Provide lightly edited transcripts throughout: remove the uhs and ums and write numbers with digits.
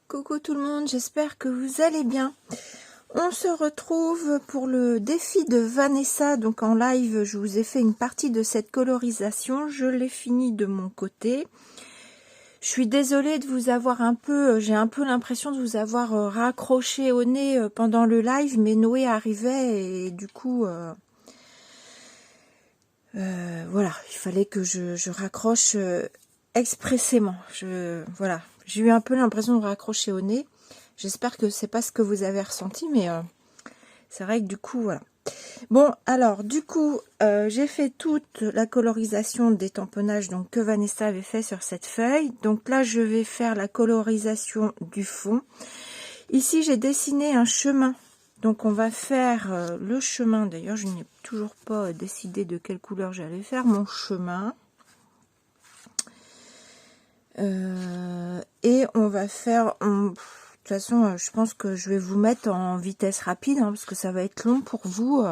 Coucou tout le monde, j'espère que vous allez bien. On se retrouve pour le défi de Vanessa. Donc en live, je vous ai fait une partie de cette colorisation. Je l'ai fini de mon côté. Je suis désolée de vous avoir j'ai un peu l'impression de vous avoir raccroché au nez pendant le live, mais Noé arrivait et du coup, voilà, il fallait que je raccroche expressément. Voilà, j'ai eu un peu l'impression de raccrocher au nez. J'espère que c'est pas ce que vous avez ressenti, mais c'est vrai que du coup, voilà. Bon, alors, du coup, j'ai fait toute la colorisation des tamponnages donc, que Vanessa avait fait sur cette feuille. Donc là, je vais faire la colorisation du fond. Ici, j'ai dessiné un chemin. Donc, on va faire le chemin. D'ailleurs, je n'ai toujours pas décidé de quelle couleur j'allais faire mon chemin. Et on va faire... de toute façon, je pense que je vais vous mettre en vitesse rapide, hein, parce que ça va être long pour vous.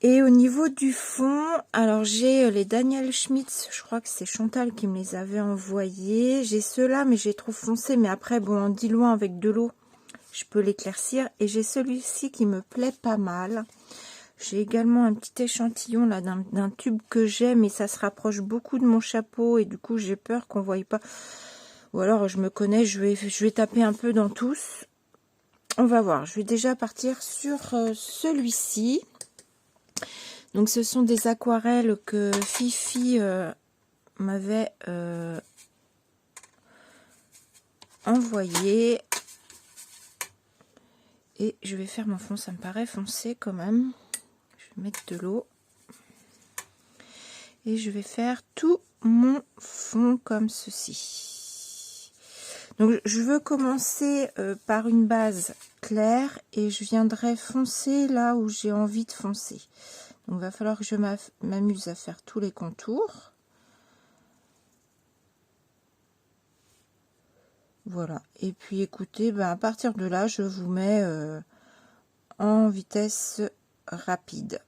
Et au niveau du fond, alors j'ai les Daniel Schmitz, je crois que c'est Chantal qui me les avait envoyés. J'ai ceux-là, mais j'ai trop foncé. Mais après, bon, en diluant avec de l'eau, je peux l'éclaircir. Et j'ai celui-ci qui me plaît pas mal. J'ai également un petit échantillon là d'un tube que j'aime, mais ça se rapproche beaucoup de mon chapeau. Et du coup, j'ai peur qu'on ne voie pas... Ou alors, je me connais, je vais taper un peu dans tous. On va voir. Je vais déjà partir sur celui-ci. Donc, ce sont des aquarelles que Fifi m'avait envoyées. Et je vais faire mon fond. Ça me paraît foncé quand même. Je vais mettre de l'eau. Et je vais faire tout mon fond comme ceci. Donc, je veux commencer par une base claire et je viendrai foncer là où j'ai envie de foncer. Donc, il va falloir que je m'amuse à faire tous les contours. Voilà. Et puis, écoutez, ben, à partir de là, je vous mets en vitesse rapide.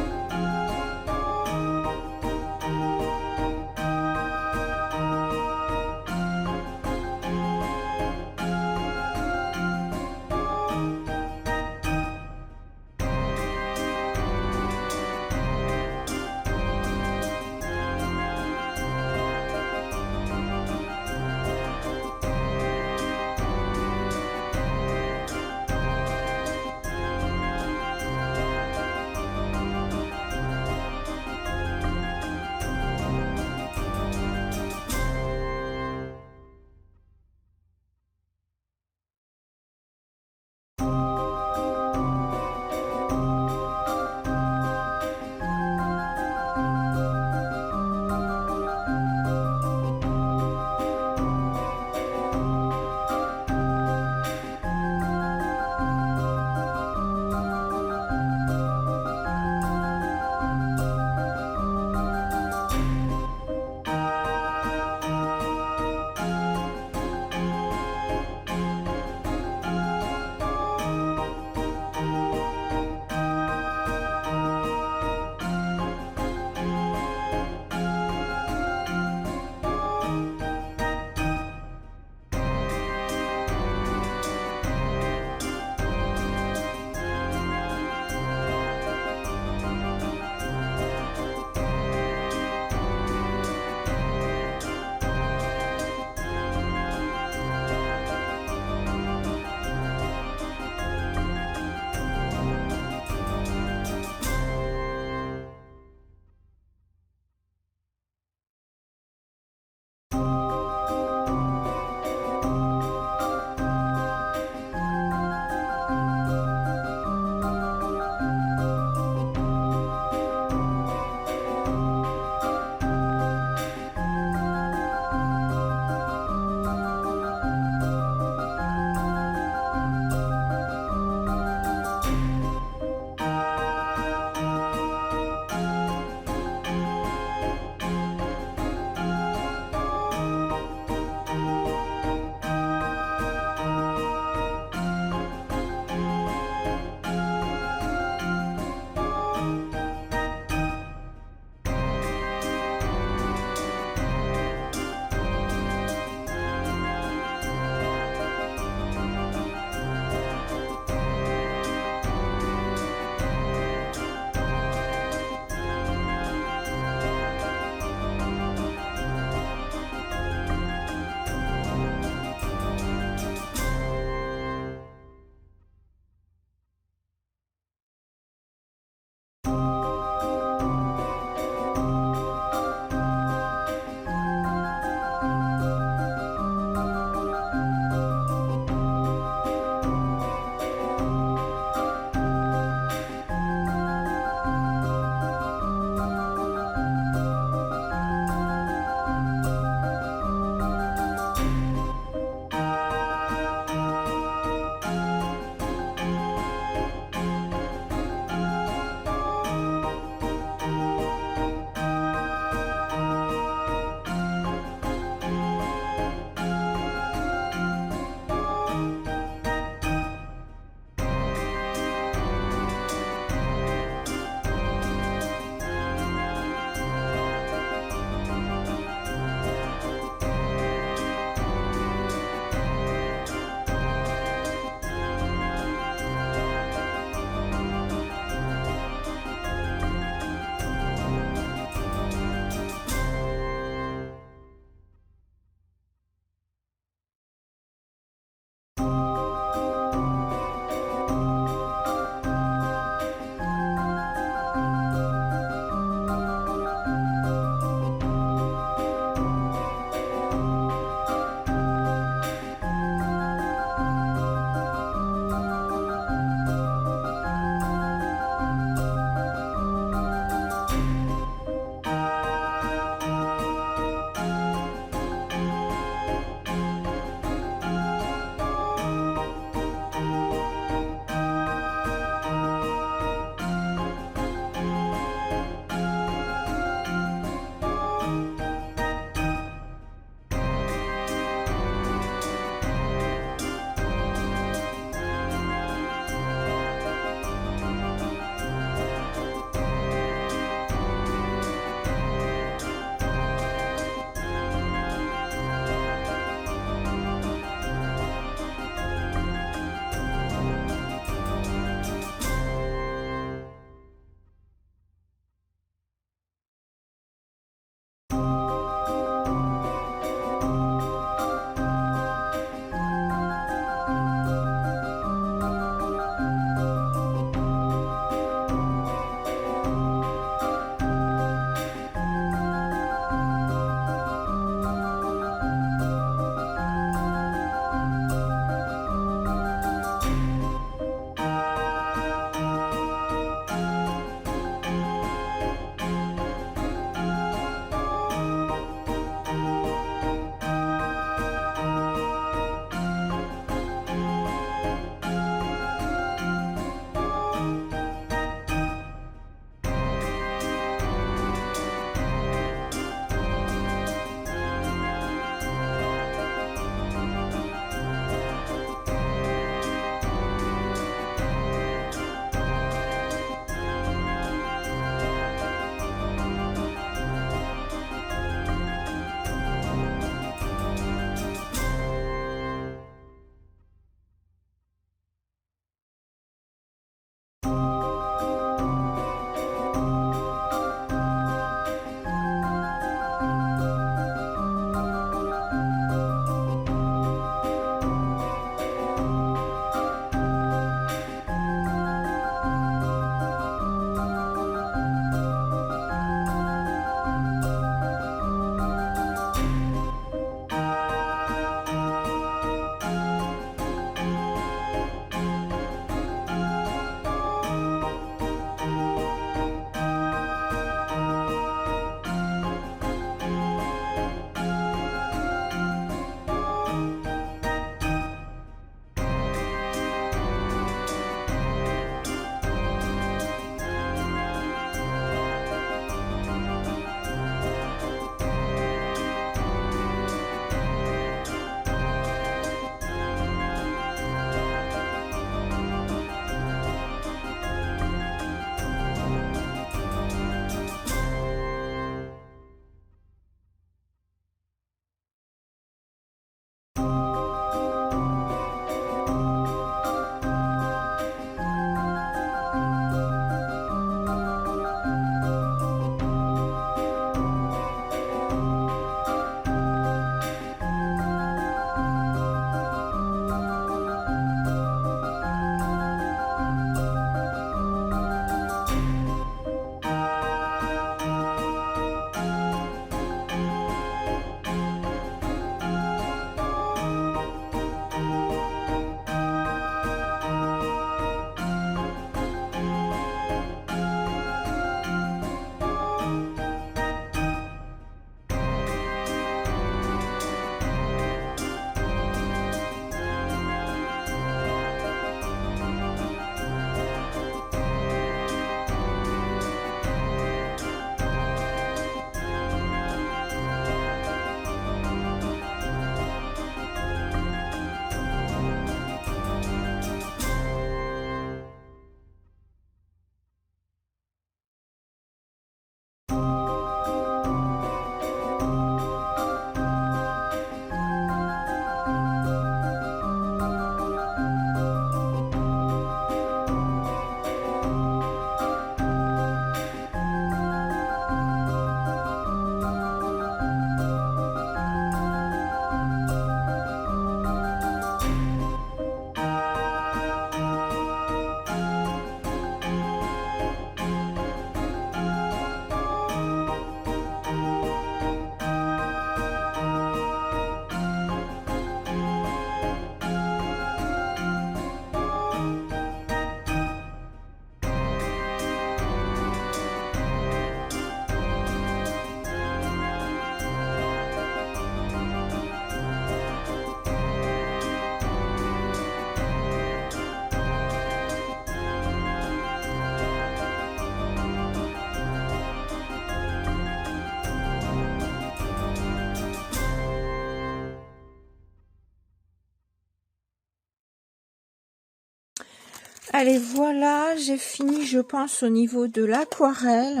Allez, voilà, j'ai fini, je pense, au niveau de l'aquarelle.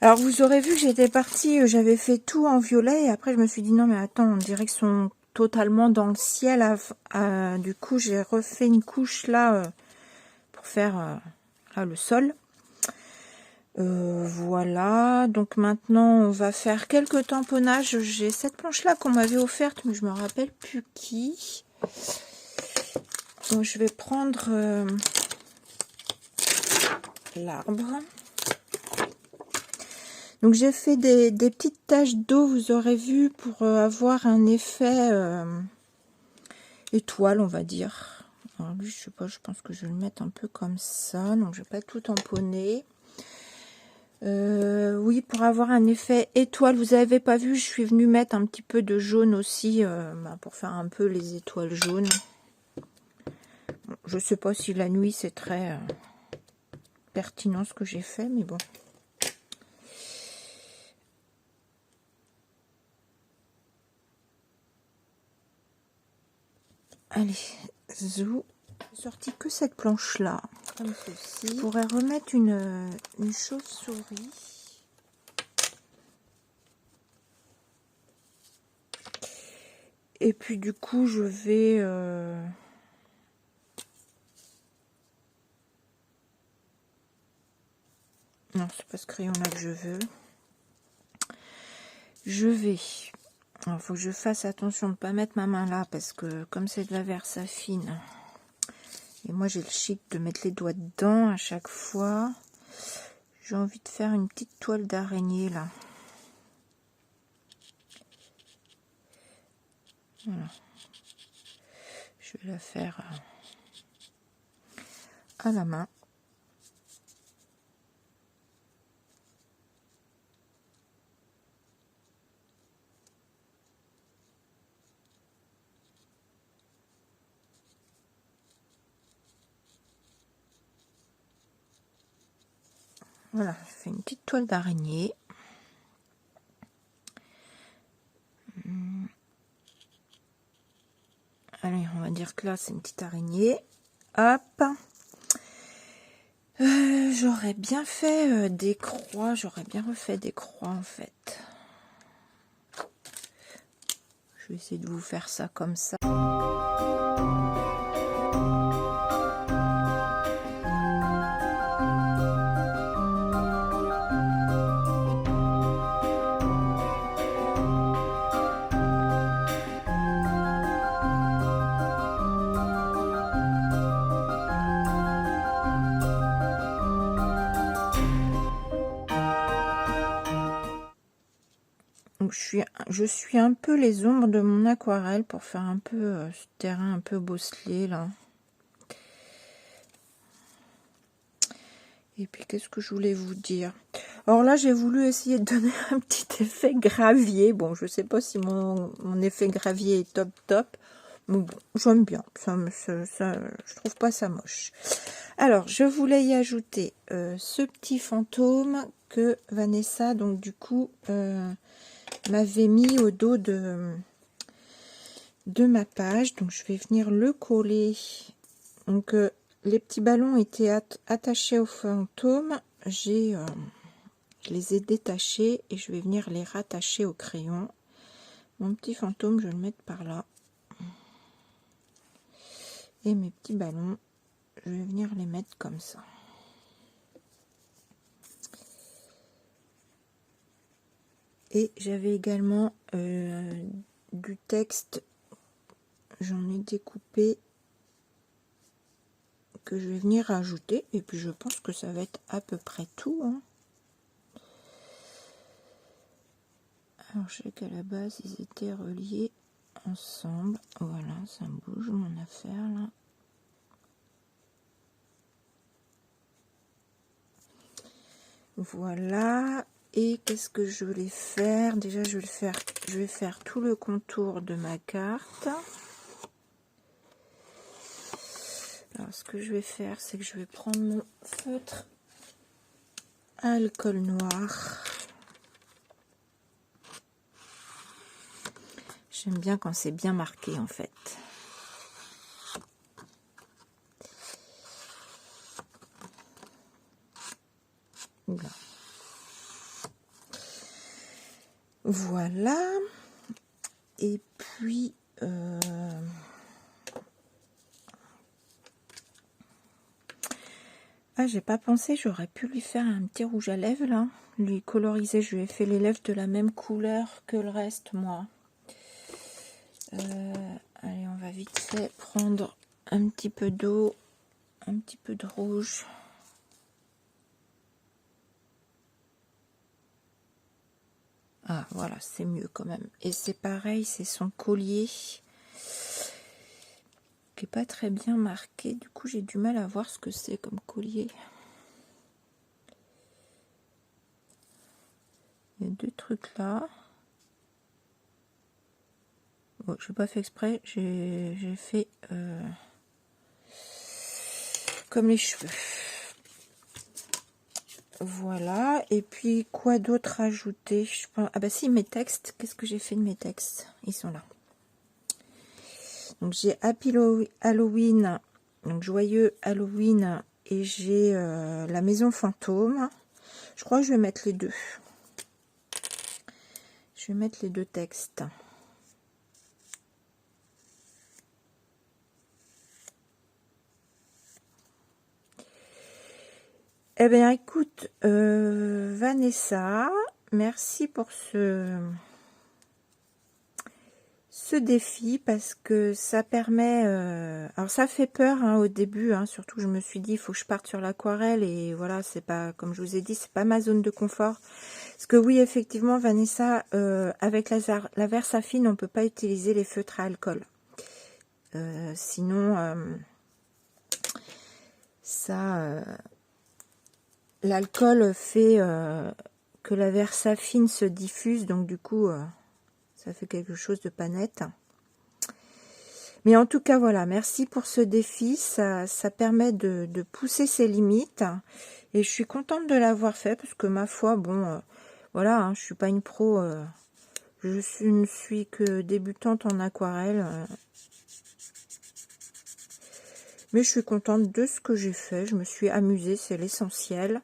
Alors, vous aurez vu que j'étais partie, j'avais fait tout en violet, et après, je me suis dit, non, mais attends, on dirait qu'ils sont totalement dans le ciel. Du coup, j'ai refait une couche là, pour faire là, le sol. Voilà, donc maintenant, on va faire quelques tamponnages. J'ai cette planche-là qu'on m'avait offerte, mais je me rappelle plus qui. Donc, je vais prendre l'arbre. Donc j'ai fait des petites taches d'eau, vous aurez vu, pour avoir un effet étoile, on va dire. Alors lui, je sais pas, je pense que je vais le mettre un peu comme ça, donc je vais pas tout tamponner. Oui, pour avoir un effet étoile, vous avez pas vu, je suis venue mettre un petit peu de jaune aussi, pour faire un peu les étoiles jaunes. Bon, je sais pas si la nuit c'est très pertinent ce que j'ai fait, mais bon. Allez, zou. J'ai sorti que cette planche là, comme ceci. Je pourrais remettre une chauve-souris. Et puis du coup, je vais... Non, c'est pas ce crayon-là que je veux. Je vais... Il faut que je fasse attention de ne pas mettre ma main là, parce que comme c'est de la Versafine, et moi j'ai le chic de mettre les doigts dedans à chaque fois, j'ai envie de faire une petite toile d'araignée là. Voilà. Je vais la faire à la main. Voilà, je fais une petite toile d'araignée. Allez, on va dire que là, c'est une petite araignée. Hop. J'aurais bien fait des croix. J'aurais bien refait des croix, en fait. Je vais essayer de vous faire ça comme ça. Donc, je suis un peu les ombres de mon aquarelle pour faire un peu ce terrain un peu bosselé là. Et puis qu'est-ce que je voulais vous dire? Alors là, j'ai voulu essayer de donner un petit effet gravier. Bon, je sais pas si mon effet gravier est top. Mais bon, j'aime bien. Je trouve pas ça moche. Alors, je voulais y ajouter ce petit fantôme que Vanessa, donc du coup, m'avait mis au dos de ma page. Donc, je vais venir le coller. Donc, les petits ballons étaient attachés au fantôme. Je les ai détachés et je vais venir les rattacher au crayon. Mon petit fantôme, je vais le mettre par là. Et mes petits ballons, je vais venir les mettre comme ça. Et j'avais également du texte, j'en ai découpé, que je vais venir rajouter. Et puis je pense que ça va être à peu près tout. Hein. Alors je sais qu'à la base, ils étaient reliés ensemble. Voilà, ça bouge mon affaire là. Voilà. Et qu'est-ce que je voulais faire? Déjà, je vais faire tout le contour de ma carte. Alors, ce que je vais faire, c'est que je vais prendre mon feutre à alcool noir. J'aime bien quand c'est bien marqué, en fait. Oula. Voilà. Et puis... Ah, j'ai pas pensé, j'aurais pu lui faire un petit rouge à lèvres, là. Lui coloriser, je lui ai fait les lèvres de la même couleur que le reste, moi. Allez, on va vite fait prendre un petit peu d'eau, un petit peu de rouge. Ah, voilà, c'est mieux quand même. Et c'est pareil, c'est son collier qui est pas très bien marqué. Du coup, j'ai du mal à voir ce que c'est comme collier. Il y a deux trucs là. Bon, je n'ai pas fait exprès, j'ai fait comme les cheveux. Voilà, et puis quoi d'autre ajouter? Ah bah si, mes textes, qu'est-ce que j'ai fait de mes textes? Ils sont là. Donc j'ai Happy Halloween, donc joyeux Halloween, et j'ai la maison fantôme. Je crois que je vais mettre les deux. Je vais mettre les deux textes. Eh bien, écoute, Vanessa, merci pour ce défi parce que ça permet... alors, ça fait peur hein, au début, hein, surtout je me suis dit, il faut que je parte sur l'aquarelle et voilà, c'est pas, comme je vous ai dit, c'est pas ma zone de confort. Parce que oui, effectivement, Vanessa, avec la Versafine, on peut pas utiliser les feutres à alcool. Sinon, l'alcool fait que la Versafine se diffuse, donc du coup, ça fait quelque chose de pas net. Mais en tout cas, voilà, merci pour ce défi. Ça permet de pousser ses limites. Et je suis contente de l'avoir fait, parce que ma foi, bon, voilà, hein, je suis pas une pro. Je ne suis que débutante en aquarelle. Mais je suis contente de ce que j'ai fait. Je me suis amusée, c'est l'essentiel.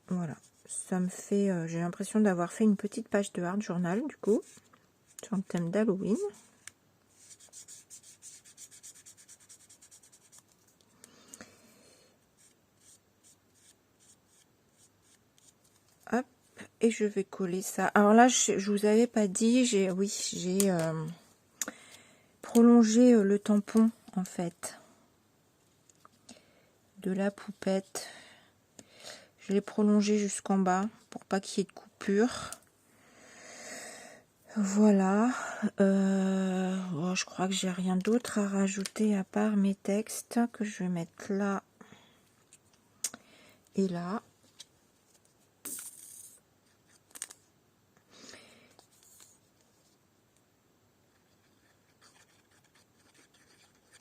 Voilà, ça me fait... j'ai l'impression d'avoir fait une petite page de art journal, du coup, sur le thème d'Halloween. Hop, et je vais coller ça. Alors là, je vous avais pas dit, j'ai prolongé le tampon, en fait, de la poupette. Je l'ai prolongé jusqu'en bas, pour pas qu'il y ait de coupure. Voilà. Oh, je crois que j'ai rien d'autre à rajouter à part mes textes, que je vais mettre là et là.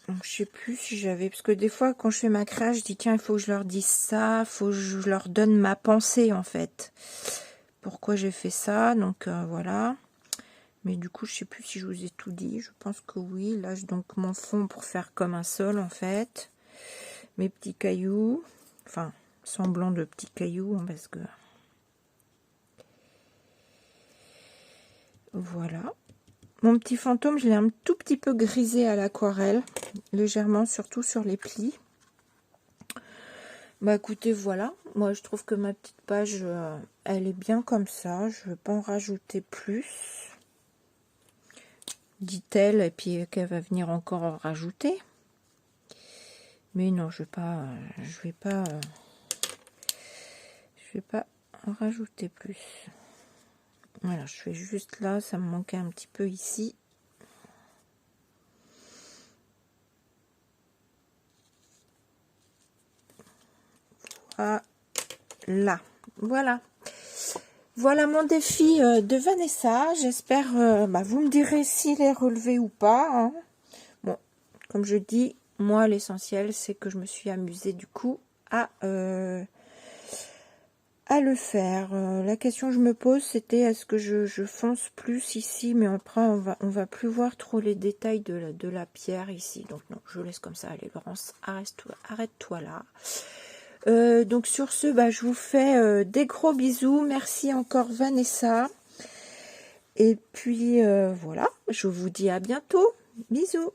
Donc, je sais plus si j'avais... Parce que des fois, quand je fais ma créa, je dis, tiens, il faut que je leur dise ça, il faut que je leur donne ma pensée, en fait. Pourquoi j'ai fait ça, donc voilà. Mais du coup, je sais plus si je vous ai tout dit. Je pense que oui. Là, j'ai donc mon fond pour faire comme un sol, en fait. Mes petits cailloux. Enfin, semblant de petits cailloux, hein, parce que... Voilà. Mon petit fantôme, je l'ai un tout petit peu grisé à l'aquarelle. Légèrement, surtout sur les plis. Bah écoutez, voilà. Moi, je trouve que ma petite page, elle est bien comme ça. Je ne vais pas en rajouter plus. Dit-elle, et puis qu'elle va venir encore en rajouter. Mais non, je vais pas en rajouter plus. Voilà, je fais juste là, ça me manquait un petit peu ici. Là, voilà. Voilà mon défi de Vanessa. J'espère, vous me direz s'il est relevé ou pas. Hein. Bon, comme je dis, moi l'essentiel c'est que je me suis amusée du coup à le faire. La question que je me pose, c'était est-ce que je fonce plus ici, mais après on va plus voir trop les détails de la pierre ici. Donc non, je laisse comme ça. Allez Laurence, arrête-toi là. Donc sur ce, bah, je vous fais des gros bisous. Merci encore Vanessa. Et puis voilà, je vous dis à bientôt. Bisous.